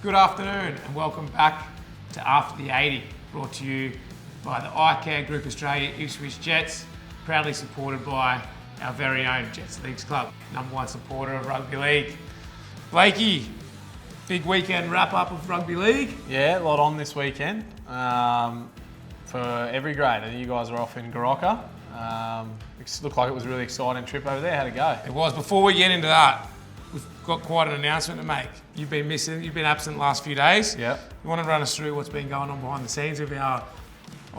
Good afternoon and welcome back to After the 80, brought to you by the iCare Group Australia Ipswich Jets, proudly supported by our very own Jets Leagues Club, #1 supporter of rugby league. Blakey, big weekend wrap-up of rugby league. Yeah, a lot on this weekend for every grade. I think you guys are off in Goroka. It looked like it was a really exciting trip over there. How'd it go? It was. Before we get into that, we've got quite an announcement to make. You've been missing, you've been absent the last few days. Yeah. You want to run us through what's been going on behind the scenes of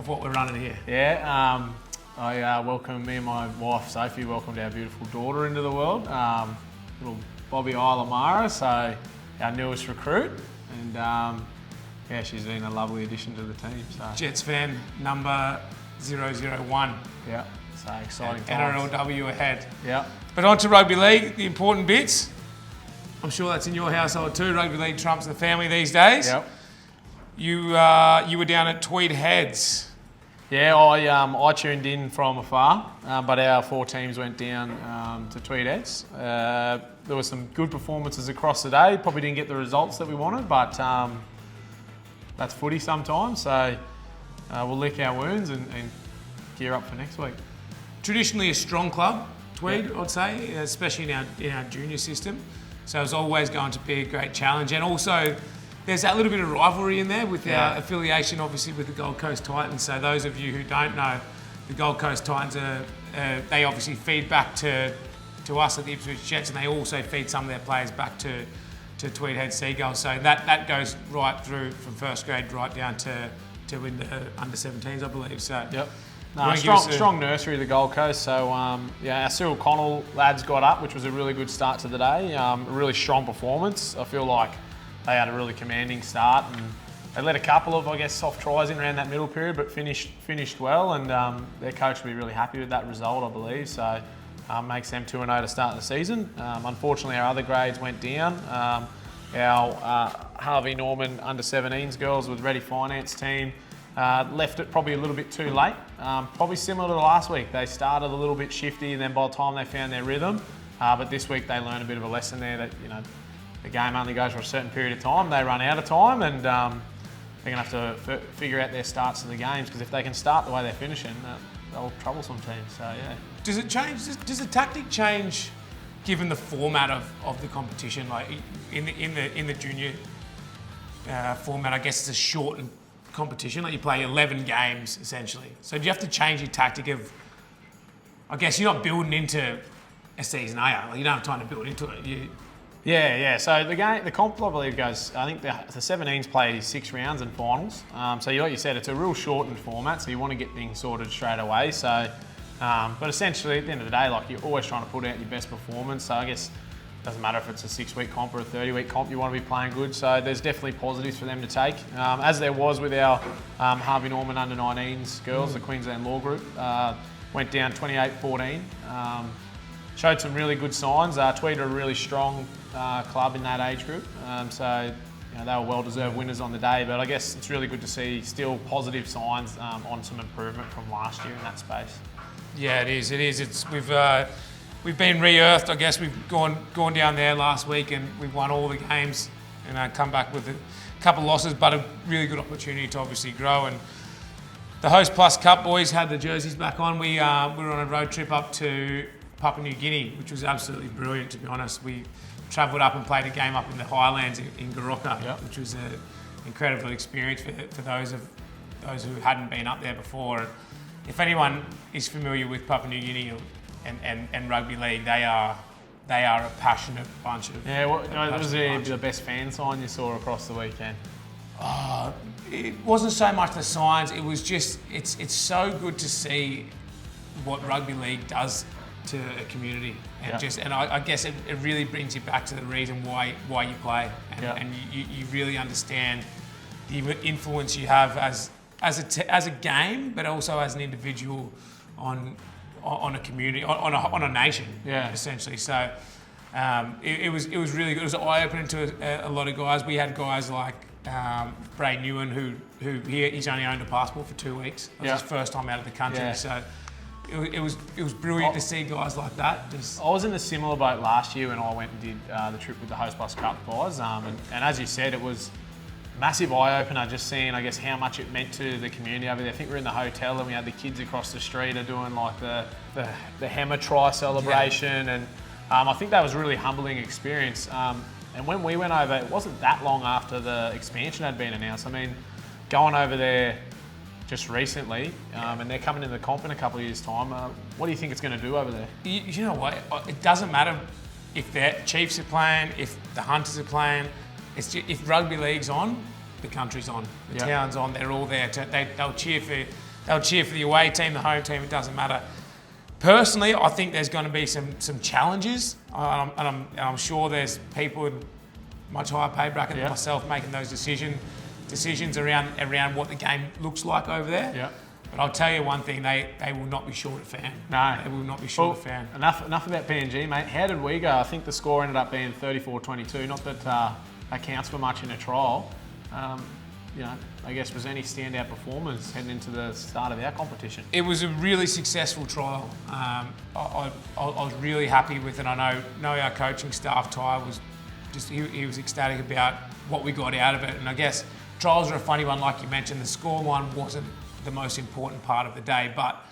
what we're running here? Yeah, I welcome me and my wife Sophie, welcomed our beautiful daughter into the world. Little Mbye and Mara, so our newest recruit. And yeah, she's been a lovely addition to the team. So. Jets fan number 001. Yeah, so exciting times. NRLW ahead. Yeah. But on to rugby league, the important bits. I'm sure that's in your household too. Rugby league trumps the family these days. Yep. You were down at Tweed Heads. Yeah, I tuned in from afar, but our 4 teams went down to Tweed Heads. There were some good performances across the day. Probably didn't get the results that we wanted, but that's footy sometimes. So we'll lick our wounds and gear up for next week. Traditionally a strong club, Tweed, I'd say, especially in our junior system. So it's always going to be a great challenge. And also, there's that little bit of rivalry in there with our affiliation, obviously, with the Gold Coast Titans. So those of you who don't know, the Gold Coast Titans, they obviously feed back to us at the Ipswich Jets, and they also feed some of their players back to Tweed Heads Seagulls. So that goes right through from first grade right down to in the under 17s, I believe. So yep. No, strong nursery, the Gold Coast. So yeah, our Cyril Connell lads got up, which was a really good start to the day. A really strong performance. I feel like they had a really commanding start, and they let a couple of, I guess, soft tries in around that middle period, but finished well. And their coach will be really happy with that result, I believe. So makes them 2-0 to start the season. Unfortunately, our other grades went down. Our Harvey Norman under 17s girls with Ready Finance team. Left it probably a little bit too late. Probably similar to last week. They started a little bit shifty, and then by the time they found their rhythm, but this week they learned a bit of a lesson there that, you know, the game only goes for a certain period of time. They run out of time, and they're going to have to figure out their starts of the games, because if they can start the way they're finishing, they'll trouble some teams. So yeah. Does it change? Does the tactic change given the format of the competition? Like in the junior format, I guess it's a shortened competition. Like you play 11 games essentially. So do you have to change your tactic of? I guess you're not building into a season, are you? Like you don't have time to build into it. Yeah. So the comp, I believe, goes. I think the 17s play 6 rounds and finals. So like you said, it's a real shortened format. So you want to get things sorted straight away. So, but essentially at the end of the day, like you're always trying to put out your best performance. So I guess it doesn't matter if it's a 6-week comp or a 30-week comp. You want to be playing good. So there's definitely positives for them to take, as there was with our Harvey Norman under 19s girls, the Queensland Law Group. Went down 28-14. Showed some really good signs. Tweed are a really strong club in that age group, so you know, they were well-deserved winners on the day. But I guess it's really good to see still positive signs on some improvement from last year in that space. Yeah, it is. We've been re-earthed. I guess we've gone down there last week and we've won all the games and come back with a couple of losses, but a really good opportunity to obviously grow. And the Hostplus Cup boys had the jerseys back on. We were on a road trip up to Papua New Guinea, which was absolutely brilliant, to be honest. We travelled up and played a game up in the Highlands in Goroka, which was an incredible experience for those who hadn't been up there before. If anyone is familiar with Papua New Guinea and rugby league, they are a passionate bunch of. Yeah, what was the best fan sign you saw across the weekend? It wasn't so much the signs. It was just it's so good to see what rugby league does to a community, and I guess it really brings you back to the reason why you play, and you really understand the influence you have as a game, but also as an individual on a community, on a nation, essentially. So it was really good. It was eye-opening to a lot of guys. We had guys like Bray Newen, who he's only owned a passport for 2 weeks. It was his first time out of the country, so. it was brilliant to see guys like that. I was in a similar boat last year when I went and did the trip with the Hostplus Cup guys, and as you said, it was a massive eye opener just seeing, I guess, how much it meant to the community over there. I think we were in the hotel and we had the kids across the street are doing like the hammer try celebration, and I think that was a really humbling experience. And when we went over, it wasn't that long after the expansion had been announced. I mean, going over there just recently, and they're coming into the comp in a couple of years' time. What do you think it's going to do over there? You know what? It doesn't matter if the Chiefs are playing, if the Hunters are playing. It's just, if rugby league's on, the country's on, the town's on. They're all there. They'll cheer for the away team, the home team. It doesn't matter. Personally, I think there's going to be some challenges, and I'm sure there's people in much higher pay bracket than myself making those decisions around what the game looks like over there. Yeah. But I'll tell you one thing, they will not be short of fan. No. They will not be short of fan. Enough about PNG, mate. How did we go? I think the score ended up being 34-22. Not that that counts for much in a trial. I guess was any standout performers heading into the start of our competition? It was a really successful trial. I was really happy with it. I know our coaching staff, Ty, was just he was ecstatic about what we got out of it. And I guess trials are a funny one, like you mentioned. The scoreline wasn't the most important part of the day, but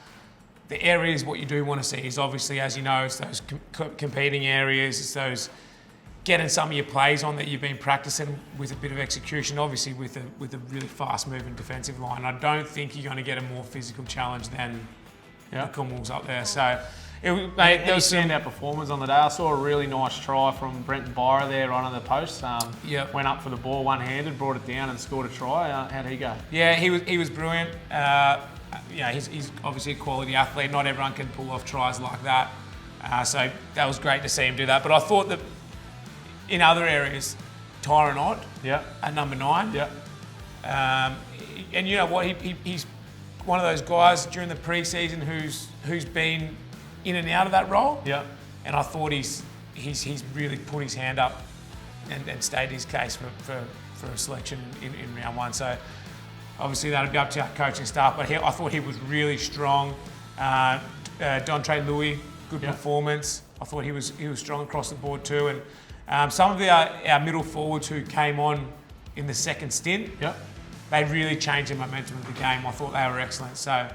the areas what you do want to see is obviously, as you know, it's those competing areas, it's those getting some of your plays on that you've been practicing with a bit of execution, obviously with a really fast-moving defensive line. I don't think you're going to get a more physical challenge than the Commonwealths up there. So, there was standout performers on the day. I saw a really nice try from Brenton Byra there right on the post. Went up for the ball one-handed, brought it down and scored a try. How did he go? Yeah, he was brilliant. He's obviously a quality athlete. Not everyone can pull off tries like that. So that was great to see him do that. But I thought that in other areas, Tyron Ott at number 9. And you know what? He's one of those guys during the pre-season who's been in and out of that role. And I thought he's really put his hand up and stated his case for a selection in round 1. So obviously that'll be up to our coaching staff. But I thought he was really strong. Dontre Louis, good performance. I thought he was strong across the board too. And some of our middle forwards who came on in the second stint, they really changed the momentum of the game. I thought they were excellent. So,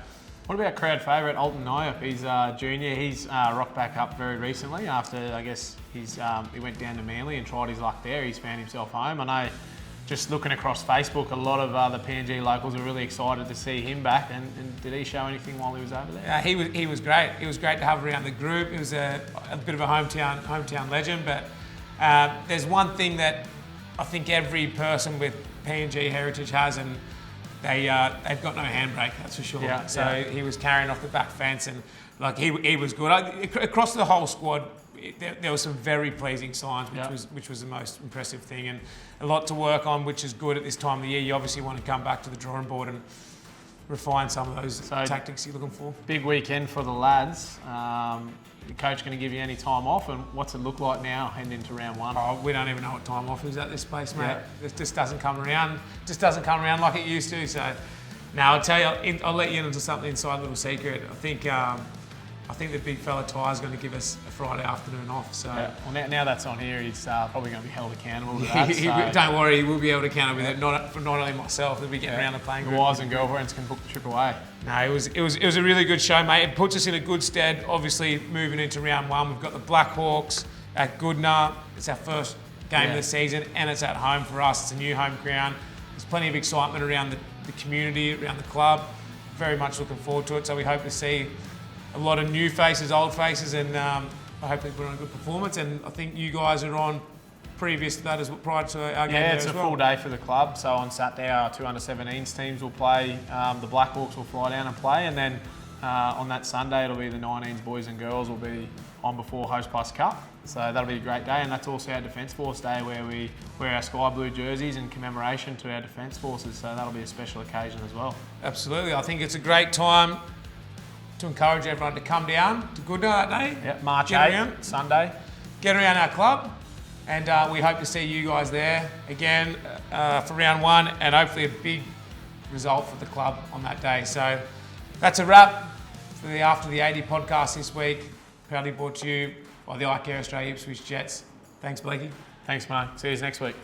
what about crowd favourite Alton Nyop? He's junior. He's rocked back up very recently after, I guess, he went down to Manly and tried his luck there. He's found himself home. I know, just looking across Facebook, a lot of the PNG locals are really excited to see him back. And did he show anything while he was over there? He was great. It was great to have around the group. He was a bit of a hometown legend. But there's one thing that I think every person with PNG heritage has, and they've got no handbrake, that's for sure. He was carrying off the back fence, and like he was good. Across the whole squad, there were some very pleasing signs, which was the most impressive thing, and a lot to work on, which is good at this time of the year. You obviously want to come back to the drawing board and refine some of those tactics you're looking for. Big weekend for the lads. The coach going to give you any time off, and what's it look like now heading into round 1? Oh, we don't even know what time off is at this place, mate. It just doesn't come around. Just doesn't come around like it used to. So, now I'll tell you, I'll let you into something inside, little secret. I think the big fella Ty is going to give us a Friday afternoon off. So, well, now that's on here, he's probably going to be held accountable to that. Don't worry, he will be held accountable with it. Not only myself, he'll be getting around the playing group. The wives and girlfriends can book the trip away. No, it was a really good show, mate. It puts us in a good stead. Obviously, moving into round 1, we've got the Blackhawks at Goodna. It's our first game of the season, and it's at home for us. It's a new home ground. There's plenty of excitement around the community, around the club. Very much looking forward to it. So we hope to see a lot of new faces, old faces, and I hope they put on a good performance. And I think you guys are on previous to that, prior to our game. Yeah, it's a full day for the club. So on Saturday, our 2 under-17s teams will play. The Blackhawks will fly down and play, and then on that Sunday, it'll be the 19s boys and girls will be on before Hostplus Cup. So that'll be a great day, and that's also our Defence Force Day, where we wear our sky blue jerseys in commemoration to our Defence Forces. So that'll be a special occasion as well. Absolutely, I think it's a great time to encourage everyone to come down to Goodna that day. March 8th, Sunday. Get around our club, and we hope to see you guys there again for round 1, and hopefully a big result for the club on that day. So that's a wrap. for the After the 80 podcast this week. Proudly brought to you by the iCare Australia Ipswich Jets. Thanks, Blakey. Thanks, mate. See you next week.